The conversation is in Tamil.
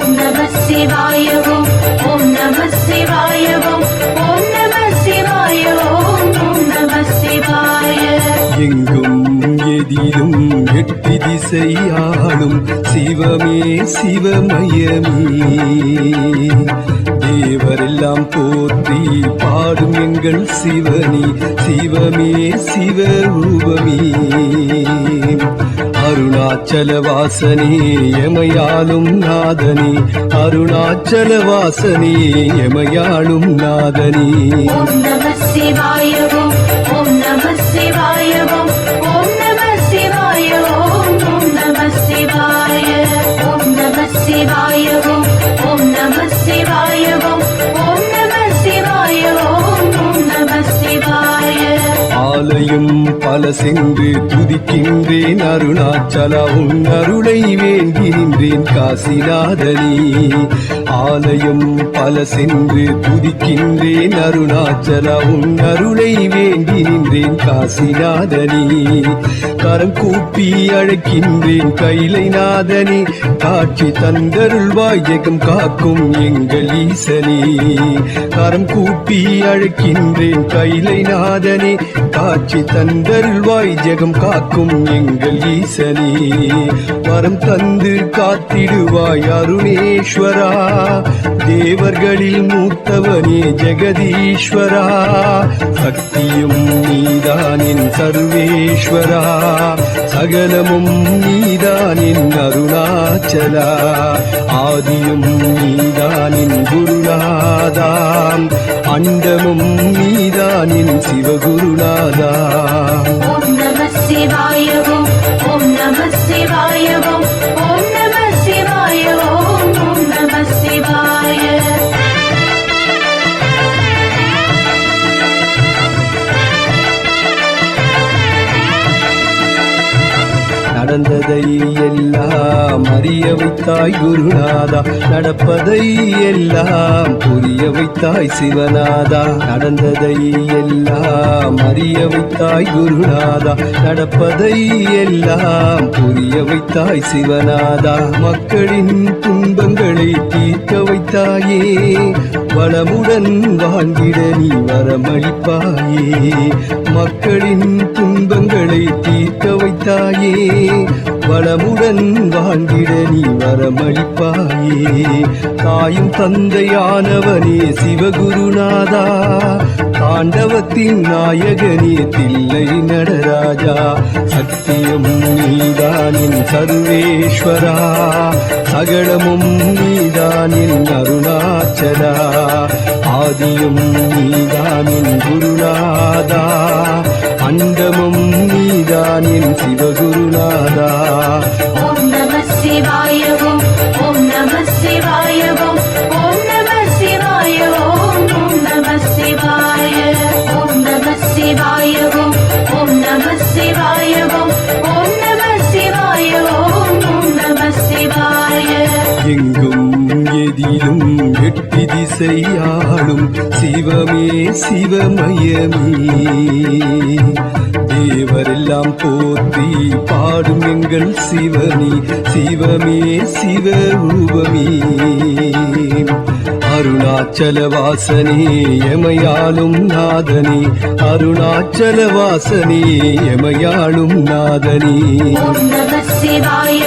ஓம் நம சிவாய ஓம் ஓம் நம சிவாய ஓம் ஓம் நம சிவாய ஓம் ஓம் நம சிவாய. எங்கும் எதிலும் எட்டு திசையாளும் சிவமே சிவமயமே தேவரெல்லாம் போற்றி பாடும் எங்கள் சிவனி சிவமே சிவரூபமே அருணாச்சல வாசனே எமையாளும் நாதனே அருணாச்சல வாசனே எமையாளும் நாதனே. ஓம் நம சிவாய ஓம் ஓம் நம சிவாய ஓம் ஓம் நம சிவாய ஓம் ஓம் நம சிவாய. ஓம் நம சிவாய ஓம் ஓம் நம சிவாய ஓம் ஓம் நம சிவாய ஓம் ஓம் நம சிவாய. ஆலயம் பல சென்று துதிக்கின்றேன் அருணாச்சலா உன் அருளை வேண்டி நின்றேன் காசிநாதனே. ஆலயம் பல சென்று துதிக்கின்றேன் அருணாச்சலா உன் அருளை வேண்டி நின்றேன் காசிநாதனே. கரம் கூப்பி அழைக்கின்றேன் கைலை நாதனே காட்சி தந்தருள்வாய் ஜெகம் காக்கும் எங்கள் ஈசனே. கரம் கூப்பி அழைக்கின்றேன் கைலை நாதனே காட்சி தந்தருள்வாய் ஜெகம் காக்கும் எங்கள் ஈசனே. வரம் தந்து காத்திடுவாய் அருணேஸ்வரா தேவர்களில் மூத்தவனே ஜெகதீஸ்வரா. சக்தியும் நீதானின் சர்வேஸ்வரா சகலமும் நீதானின் அருணாச்சலா. ஆதியும் நீதானின் குருநாதா அண்டமும் நீதானின் சிவகுருநாதா. ஓம் நம சிவாய ஓம் ஓம் நம சிவாய ஓம் ஓம் நம சிவாய ஓம் ஓம் நம சிவாய. நடந்ததை எல்லாம் அறிய வைத்தாய் குருநாதா நடப்பதை எல்லாம் புரிய வைத்தாய் சிவநாதா. நடந்ததை எல்லாம் அறிய வைத்தாய் குருநாதா நடப்பதை எல்லாம் புரிய வைத்தாய் சிவநாதா. மக்களின் துன்பங்களை தீர்க்க வைத்தாயே வளமுடன் வாழ்ந்திட நீ வரமளிப்பாயே. மக்களின் துன்பங்களை தீர்க்க வைத்தாயே வளமுடன் வாழ்ந்திட நீ வரமளிப்பாயே. தாயும் தந்தையானவனே சிவகுருநாதா தாண்டவத்தின் நாயகனே தில்லை நடராஜா. சத்தியம் நீதானின் சர்வேஸ்வரா சகலமும் நீதானின் அருணாச்சலா. ஆதியும் நீதானின் குருநாதா அண்டமும் நீதானின் சிவகுருநாதா. ஓம் நம சிவாய ஓம் ஓம் நம சிவாய ஓம் ஓம் நம சிவாய ஓம் ஓம் நம சிவாய. ஓம் நம சிவாய ஓம் ஓம் நம சிவாய ஓம் ஓம் நம சிவாய ஓம் ஓம் நம சிவாய. எங்கும் எதிலும் எட்டு திசையாளும் சிவமே சிவமயமே தேவரெல்லாம் போற்றி பாடும் எங்கள் சிவனி சிவமே சிவரூபமே அருணாச்சல வாசனே எமையாளும் நாதனே அருணாச்சல வாசனே எமையாளும் நாதனே. ஓம் நம சிவாய